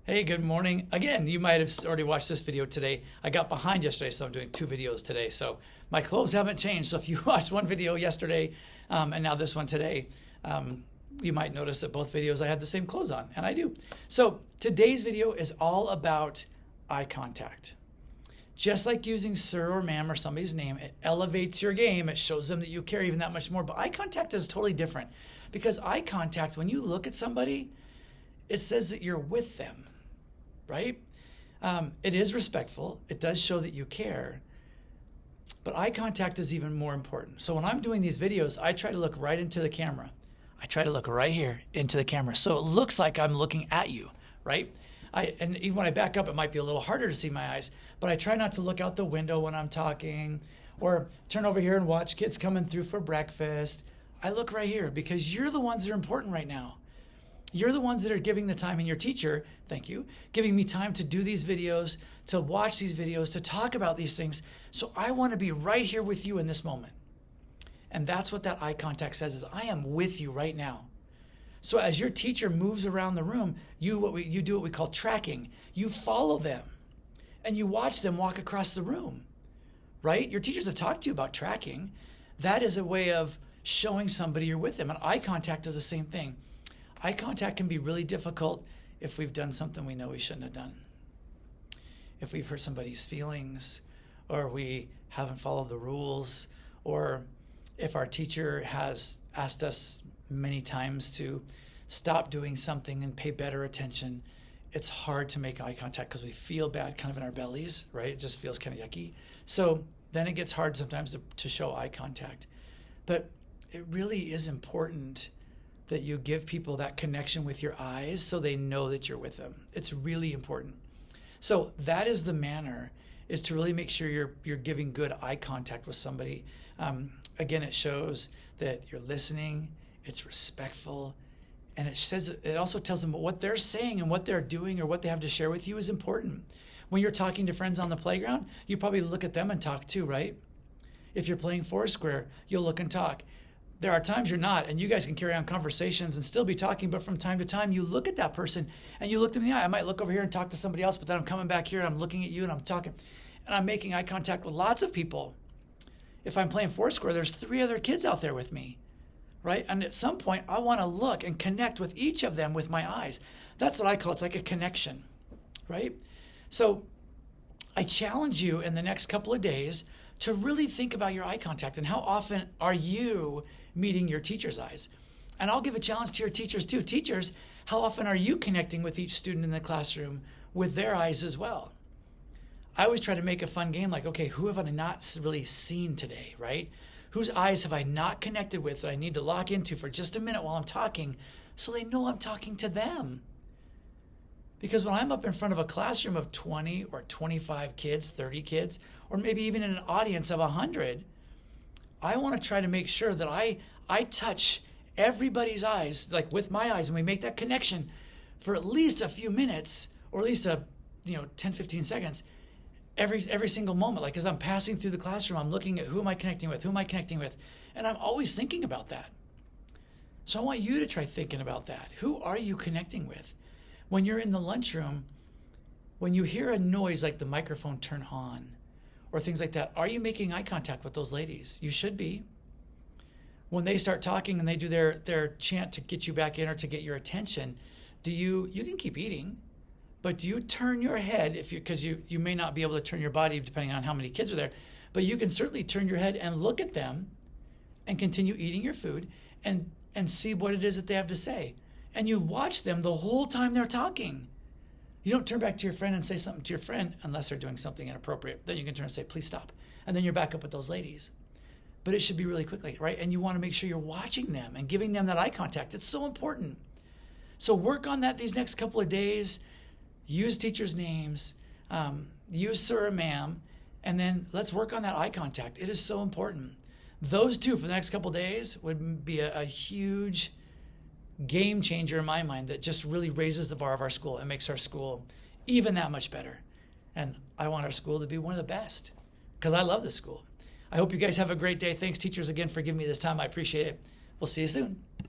Hey, good morning. Again, you might have already watched this video today. I got behind yesterday, so I'm doing two videos today. So my clothes haven't changed. So if you watched one video yesterday and now this one today, you might notice that both videos I had the same clothes on, and I do. So today's video is all about eye contact. Just like using sir or ma'am or somebody's name, it elevates your game. It shows them that you care even that much more. But eye contact is totally different because eye contact, when you look at somebody, it says that you're with them, right? It is respectful. It does show that you care. But eye contact is even more important. So when I'm doing these videos, I try to look right into the camera. I try to look right here into the camera. So it looks like I'm looking at you, right? And even when I back up, it might be a little harder to see my eyes, but I try not to look out the window when I'm talking or turn over here and watch kids coming through for breakfast. I look right here because you're the ones that are important right now. You're the ones that are giving the time, and your teacher, thank you, giving me time to do these videos, to watch these videos, to talk about these things. So I want to be right here with you in this moment. And that's what that eye contact says is I am with you right now. So as your teacher moves around the room, you do what we call tracking. You follow them and you watch them walk across the room, right? Your teachers have talked to you about tracking. That is a way of showing somebody you're with them. And eye contact is the same thing. Eye contact can be really difficult if we've done something we know we shouldn't have done. If we've hurt somebody's feelings, or we haven't followed the rules, or if our teacher has asked us many times to stop doing something and pay better attention, it's hard to make eye contact because we feel bad kind of in our bellies, right? It just feels kind of yucky. So then it gets hard sometimes to show eye contact. But it really is important that you give people that connection with your eyes so they know that you're with them. It's really important. So that is the manner, is to really make sure you're giving good eye contact with somebody. Again, it shows that you're listening, it's respectful, and it also tells them what they're saying and what they're doing or what they have to share with you is important. When you're talking to friends on the playground, you probably look at them and talk too, right? If you're playing Foursquare, you'll look and talk. There are times you're not, and you guys can carry on conversations and still be talking, but from time to time, you look at that person and you look them in the eye. I might look over here and talk to somebody else, but then I'm coming back here and I'm looking at you and I'm talking. And I'm making eye contact with lots of people. If I'm playing Foursquare, there's 3 other kids out there with me, right? And at some point, I want to look and connect with each of them with my eyes. That's what I call it's like a connection, right? So I challenge you in the next couple of days to really think about your eye contact and how often are you meeting your teacher's eyes. And I'll give a challenge to your teachers too. Teachers, how often are you connecting with each student in the classroom with their eyes as well? I always try to make a fun game like, okay, who have I not really seen today, right? Whose eyes have I not connected with that I need to lock into for just a minute while I'm talking so they know I'm talking to them? Because when I'm up in front of a classroom of 20 or 25 kids, 30 kids, or maybe even in an audience of 100, I want to try to make sure that I touch everybody's eyes, like with my eyes, and we make that connection for at least a few minutes, or at least 10, 15 seconds, every single moment. Like as I'm passing through the classroom, I'm looking at who am I connecting with, and I'm always thinking about that. So I want you to try thinking about that. Who are you connecting with? When you're in the lunchroom, when you hear a noise like the microphone turn on, or things like that, are you making eye contact with those ladies? You should be. When they start talking and they do their chant to get you back in or to get your attention, you can keep eating, but do you turn your head, because you may not be able to turn your body depending on how many kids are there, but you can certainly turn your head and look at them and continue eating your food and see what it is that they have to say. And you watch them the whole time they're talking. You don't turn back to your friend and say something to your friend unless they're doing something inappropriate. Then you can turn and say, please stop. And then you're back up with those ladies. But it should be really quickly, right? And you want to make sure you're watching them and giving them that eye contact. It's so important. So work on that these next couple of days. Use teachers' names. Use sir or ma'am. And then let's work on that eye contact. It is so important. Those two for the next couple of days would be a huge game changer in my mind that just really raises the bar of our school and makes our school even that much better. And I want our school to be one of the best because I love this school. I hope you guys have a great day. Thanks, teachers, again for giving me this time. I appreciate it. We'll see you soon.